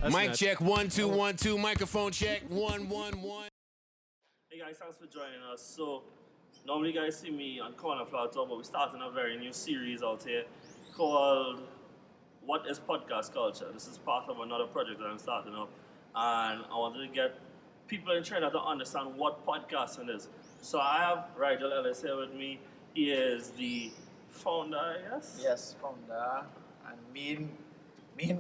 Mic check 1 2 1 2. Microphone check 1 1 1. Hey guys, thanks for joining us. So, normally you guys see me on Corner Flower Talk, but we're starting a very new series out here called What is Podcast Culture? This is part of another project that I'm starting up, and I wanted to get people in China to understand what podcasting is. So, I have Rhyjell Ellis here with me. He is the founder, I guess? Yes, founder and main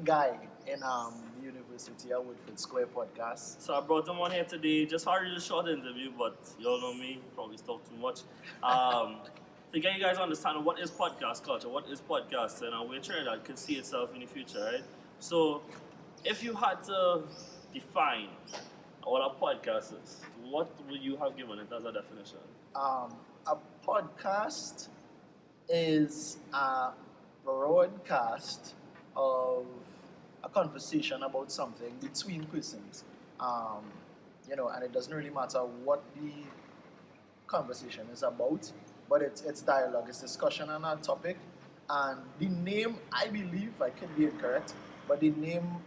guy in the University of Woodford Square podcast. So I brought him on here today, just for a really short interview, but you all know me, probably talk too much. To get you guys to understand what is podcast culture, what is podcasting, and we're trying that could see itself in the future, right? So if you had to define what a podcast is, what would you have given it as a definition? A podcast is a broadcast of a conversation about something between persons. And it doesn't really matter what the conversation is about, but it's dialogue, it's discussion on a topic. And the name, I believe, I could be incorrect, but the name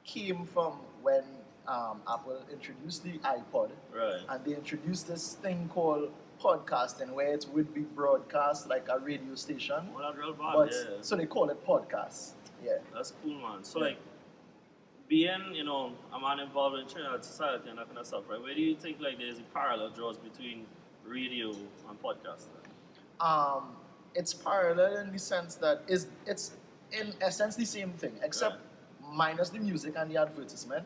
came from when Apple introduced the iPod. Right. And they introduced this thing called podcasting, where it would be broadcast like a radio station. Well, that's real bad, But yeah. so they call it podcast. Yeah. That's cool, man. So, like, being, a man involved in Trinidad society and that kind of stuff, right? Where do you think, like, there's a parallel draws between radio and podcasting? It's parallel in the sense that it's in essence the same thing, except minus the music and the advertisement.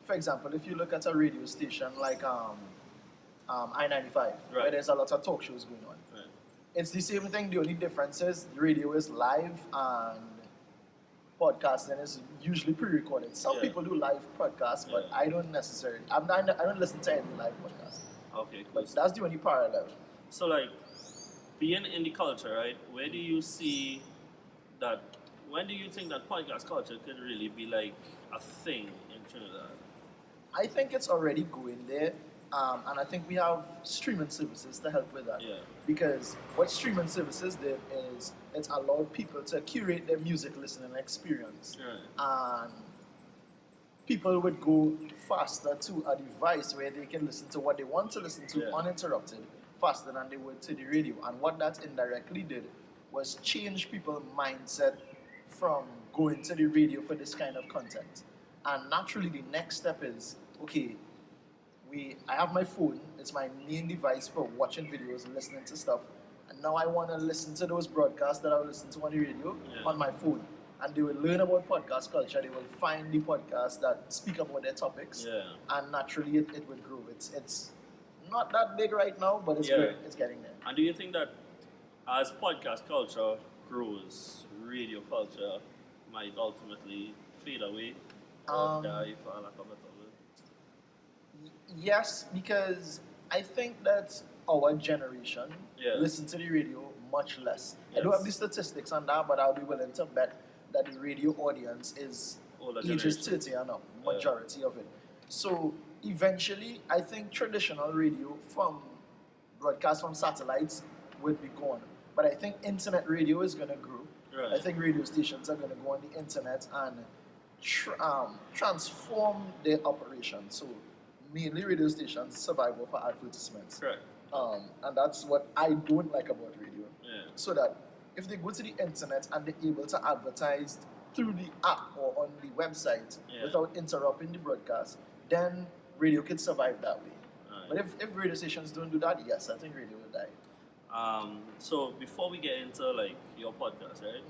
For example, if you look at a radio station like I-95, where there's a lot of talk shows going on, it's the same thing. The only difference is radio is live and podcasting is usually pre-recorded. Some people do live podcasts, but I don't necessarily. I don't listen to any live podcasts. Okay, cool. But that's the only parallel. So, like, being in the culture, right? Where do you see that? When do you think that podcast culture could really be like a thing in Trinidad? I think it's already going there, and I think we have streaming services to help with that. Yeah. Because what streaming services did is it allowed people to curate their music listening experience. Right. And people would go faster to a device where they can listen to what they want to listen to uninterrupted faster than they would to the radio. And what that indirectly did was change people's mindset from going to the radio for this kind of content. And naturally the next step is, okay, I have my phone, it's my main device for watching videos and listening to stuff. And now I want to listen to those broadcasts that I will listen to on the radio on my phone. And they will learn about podcast culture. They will find the podcasts that speak about their topics. Yeah. And naturally it will grow. It's not that big right now, but it's good. It's getting there. And do you think that as podcast culture grows, radio culture might ultimately fade away or die, for lack of a better word? Yes, because I think that our generation listen to the radio much less. I don't have the statistics on that, but I'll be willing to bet that the radio audience is ages 30 and up, majority of it. So eventually, I think traditional radio from broadcast from satellites would be gone. But I think internet radio is going to grow. Right. I think radio stations are going to go on the internet and transform their operation. So mainly radio stations survive for advertisements. Correct. And that's what I don't like about radio. Yeah. So that if they go to the internet and they're able to advertise through the app or on the website without interrupting the broadcast, then radio can survive that way. Right. But if radio stations don't do that, yes, I think radio will die. So before we get into like your podcast, right?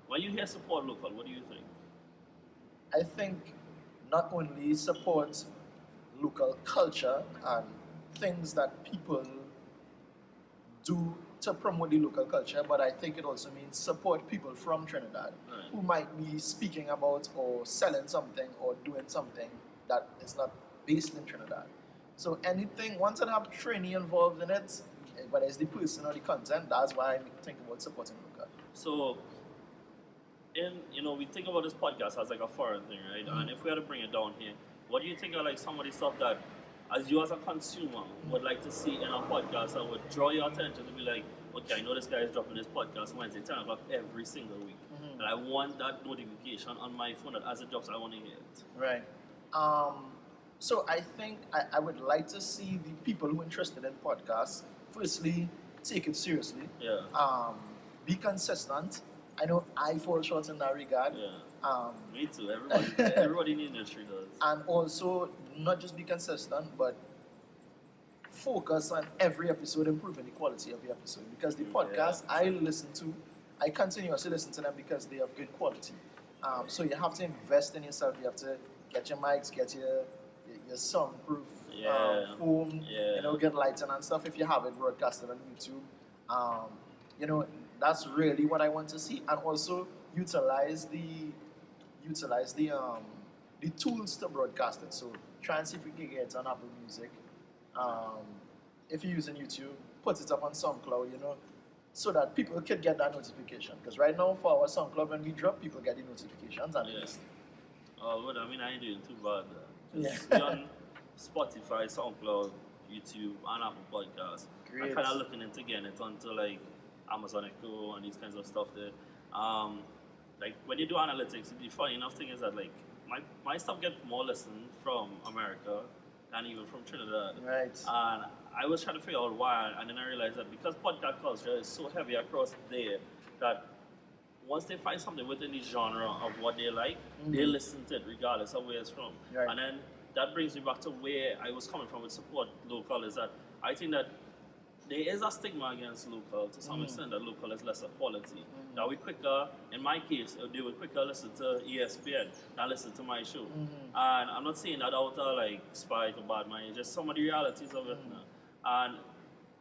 When you hear support local, what do you think? I think not only support local culture and things that people do to promote the local culture, but I think it also means support people from Trinidad who might be speaking about or selling something or doing something that is not based in Trinidad. So anything, once I have training involved in it, whether it's the person or the content, that's why I think about supporting local. So, we think about this podcast as like a foreign thing, right? And if we had to bring it down here, what do you think are like some of the stuff that, as you as a consumer, would like to see in a podcast that would draw your attention to be like, okay, I know this guy is dropping this podcast Wednesday, 10 o'clock every single week. and I want that notification on my phone that as it drops, I want to hear it. Right. So I think I would like to see the people who are interested in podcasts, firstly, take it seriously. Yeah. Be consistent. I know I fall short in that regard. Yeah. Me too. Everybody in the industry does. And also, not just be consistent, but focus on every episode, improving the quality of the episode. Because the podcasts I listen to, I continuously listen to them because they have good quality. So you have to invest in yourself. You have to get your mics, get your soundproof foam, get lighting and stuff if you have it broadcasted on YouTube. That's really what I want to see, and also utilize the tools to broadcast it. So try and see if we can get it on Apple Music. If you're using YouTube, put it up on SoundCloud, so that people can get that notification. Because right now, for our SoundCloud, when we drop, people get the notifications and they listen. Oh, well, I mean, I ain't doing too bad. Yeah. On Spotify, SoundCloud, YouTube, and Apple Podcasts. Great. I'm kind of looking into getting it onto like Amazon Echo and these kinds of stuff there. Like when you do analytics, the funny enough thing is that like my stuff get more listened from America than even from Trinidad. Right. And I was trying to figure out why, and then I realized that because podcast culture is so heavy across there, that once they find something within the genre of what they like, they listen to it regardless of where it's from. Right. And then that brings me back to where I was coming from with support local, is that I think that there is a stigma against local to some extent, that local is lesser quality. That we quicker, in my case, they would quicker listen to ESPN than listen to my show. And I'm not saying that out of like spite or bad mind, it's just some of the realities of it now. And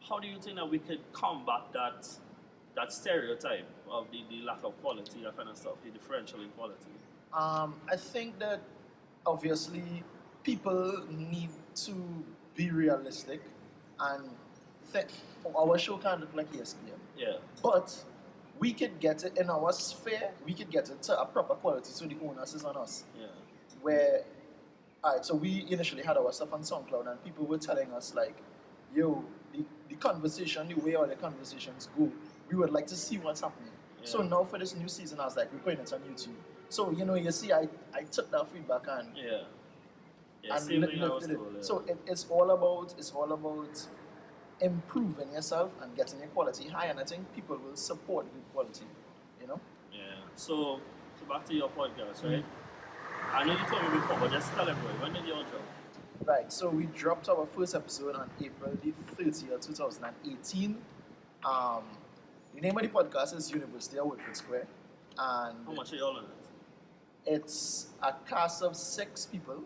how do you think that we could combat that stereotype of the lack of quality, that kind of stuff, the differential in quality? I think that obviously people need to be realistic, and our show can't look like ESPN. Yeah. But we could get it in our sphere, we could get it to a proper quality, so the onus is on us. Yeah. Where, alright, so we initially had our stuff on SoundCloud, and people were telling us like, yo, the conversation, the way all the conversations go, we would like to see what's happening. Yeah. So now for this new season, I was like, we're putting it on YouTube. So, you see, I took that feedback and Same thing I was lifted it. told, yeah. So it's all about improving yourself and getting your quality high, and I think people will support the quality, Yeah. So back to your podcast, right? I know you told me before, but just tell everybody, when did you drop? Right, so we dropped our first episode on April the 30th, 2018. The name of the podcast is University of Woodford Square. And How much are you all in it? it's a cast of 6 people.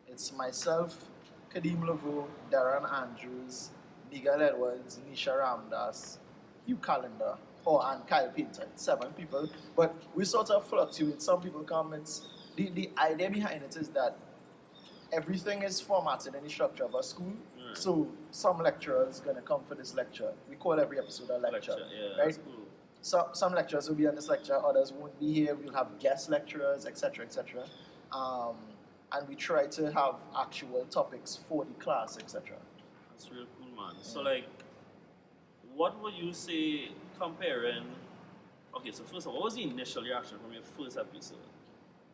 It's myself, Kadeem Laveau, Darren Andrews, Miguel Edwards, Nisha Ramdas, Hugh Callender, and Kyle Painter. 7 people. But we sort of fluctuate. Some people come. The idea behind it is that everything is formatted in the structure of a school. Right. So some lecturers going to come for this lecture. We call every episode a lecture. Yeah, right? that's cool. So some lecturers will be on this lecture, others won't be here. We'll have guest lecturers, etc., etc. And we try to have actual topics for the class, etc. That's real cool, man. So, like, what would you say comparing? Okay, so first of all, what was the initial reaction from your first episode?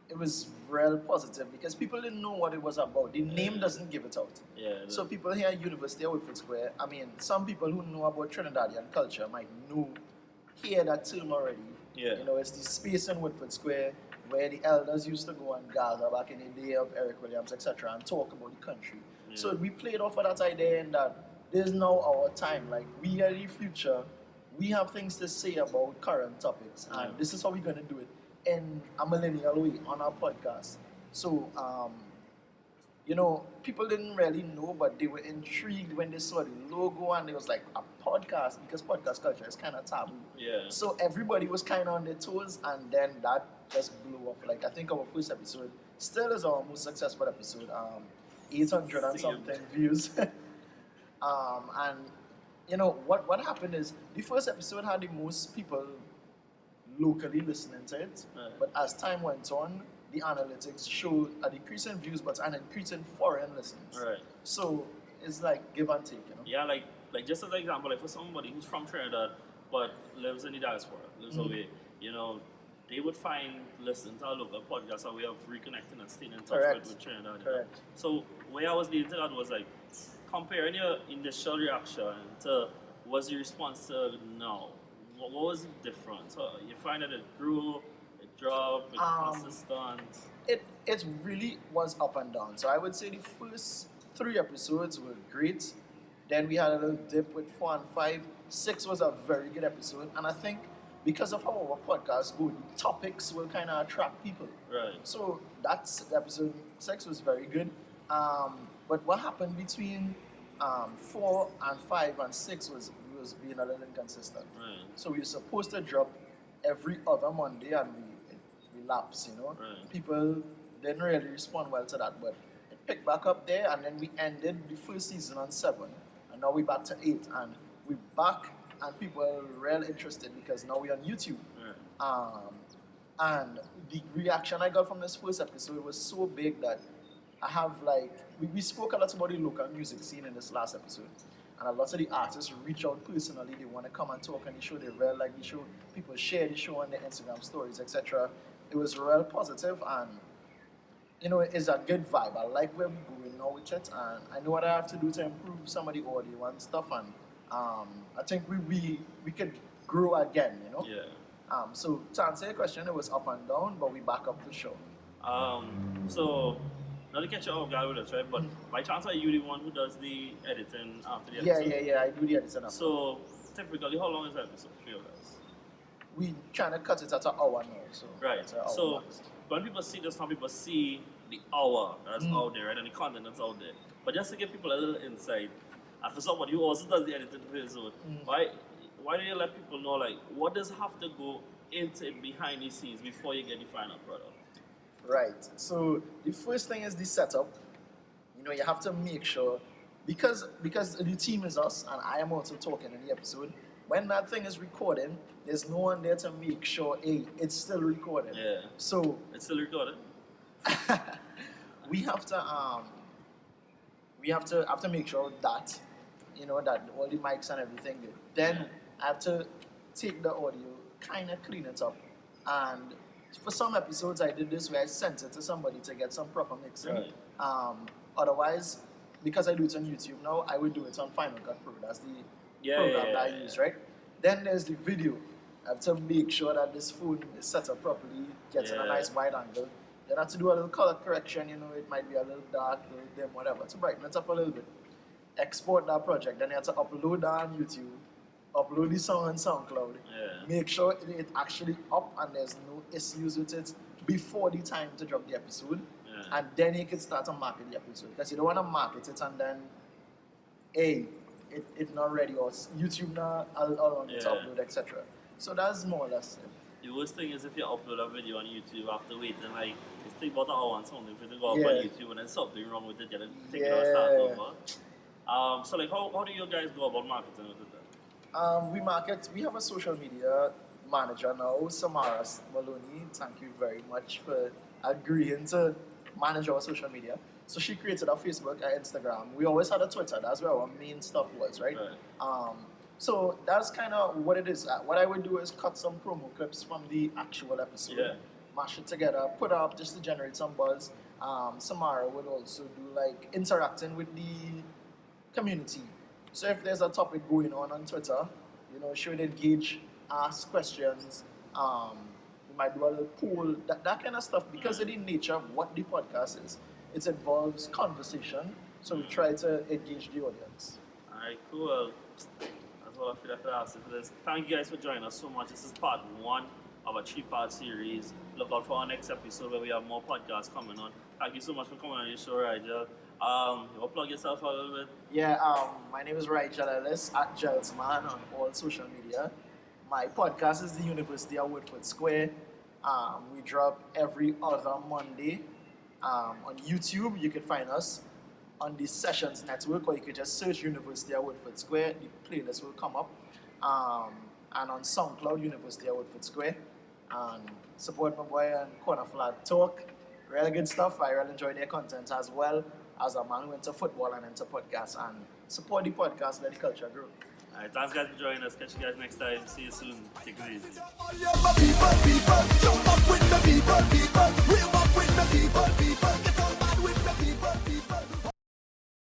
It was real positive because people didn't know what it was about. The name doesn't give it out. Yeah. So people here at University of Woodford Square, I mean, some people who know about Trinidadian culture might hear that term already. Yeah. It's the space in Woodford Square where the elders used to go and gather back in the day of Eric Williams, etc., and talk about the country. Yeah. So we played off of that idea in that there's now our time. Like, we are the future. We have things to say about current topics, and this is how we're going to do it in a millennial way on our podcast. So, people didn't really know, but they were intrigued when they saw the logo, and it was like a podcast, because podcast culture is kind of taboo. Yeah. So everybody was kind of on their toes, and then that just blew up. Like, I think our first episode still is our most successful episode. 800 and something views. And what happened is the first episode had the most people locally listening to it, but as time went on, the analytics showed a decrease in views, but an increase in foreign listens. Right. So it's like give and take, Yeah, like just as an example, like for somebody who's from Trinidad but lives in the diaspora, lives away, they would listen to our local podcast, a way of reconnecting and staying in touch Correct. with Trinidad. You know? Correct. So where I was leading to that was like comparing your initial reaction to what's your response to now. What was different? So you find that it grew, it dropped, it consistent. It really was up and down. So I would say the first 3 episodes were great. Then we had a little dip with 4 and 5. 6 was a very good episode, and I think because of how our podcast go, the topics will kind of attract people. Right. So that's episode 6 was very good. But what happened between 4 and 5 and 6 was being a little inconsistent. Right. So we were supposed to drop every other Monday, and we lapsed. Right. People didn't really respond well to that, but it picked back up there, and then we ended the first season on 7, and now we're back to 8, and we're back, and people are real interested because now we're on YouTube. Right. And the reaction I got from this first episode was so big that I have we spoke a lot about the local music scene in this last episode, and a lot of the artists reach out personally. They want to come and talk on the show. They really like the show. People share the show on their Instagram stories, etc. It was real positive, and it's a good vibe. I like where we're going now with it, and I know what I have to do to improve some of the audio and stuff, and I think we could grow again, Yeah. So to answer your question, it was up and down, but we back up for sure. So not to catch you off guard with us, right? But by chance are you the one who does the editing after the Yeah, episode? I do the editing. So typically, how long is the episode for you guys? We trying to cut it at an hour now, so Right. it's an hour So max. when people see this, some people see the hour that's out there, right, and the content that's out there. But just to give people a little insight, and for somebody who also does the editing for his own, why do you let people know what does have to go into it behind the scenes before you get the final product? Right. So the first thing is the setup. You have to make sure because the team is us, and I am also talking in the episode. When that thing is recording, there's no one there to make sure, hey, it's still recording. Yeah. So It's still recorded. we have to make sure that that all the mics and everything good. Then I have to take the audio, kind of clean it up, and for some episodes I did this where I sent it to somebody to get some proper mixing. Right. Otherwise, because I do it on YouTube now, I would do it on Final Cut Pro. That's the program that I use, right? Then there's the video. I have to make sure that this phone is set up properly, gets in a nice wide angle. Then I have to do a little color correction, it might be a little dark, a little dim, whatever, to brighten it up a little bit. Export that project, then you have to upload that on YouTube, upload the song on SoundCloud, make sure it actually up and there's no issues with it before the time to drop the episode, and then you can start to market the episode, because you don't want to market it and then, it's not ready, or YouTube not allowing it to upload, etc. So that's more or less it. The worst thing is if you upload a video on YouTube after waiting it's take about an hour and something for it to go up on YouTube, and then something wrong with it, you take it out and start over. So how do you guys go about marketing with it then? We have a social media manager now, Samara Maloney. Thank you very much for agreeing to manage our social media. So she created a Facebook, and Instagram. We always had a Twitter. That's where our main stuff was, right? So that's kind of what it is. What I would do is cut some promo clips from the actual episode, mash it together, put up just to generate some buzz. Samara would also do interacting with the community. So if there's a topic going on Twitter, she would engage, ask questions. We might do a little poll, that kind of stuff, because of the nature of what the podcast is. It involves conversation, so we try to engage the audience. Alright, cool. That's all I feel like I asked for this. Thank you guys for joining us so much. This is part 1 of a 3-part series. Look out for our next episode where we have more podcasts coming on. Thank you so much for coming on your show, Rhyjell. You want to plug yourself a little bit? Yeah, my name is Rhyjell Ellis, at Gelsman on all social media. My podcast is the University of Woodford Square. We drop every other Monday. On YouTube, you can find us on the Sessions Network, or you can just search University of Woodford Square. The playlist will come up. And on SoundCloud, University of Woodford Square. And support my boy on Corner Flag Talk. Really good stuff. I really enjoy their content as well, as a man who into football and into podcasts. And support the podcast, let the culture grow. Alright, thanks guys for joining us. Catch you guys next time. See you soon. Take it easy. Jump up with the people, we walk with the people.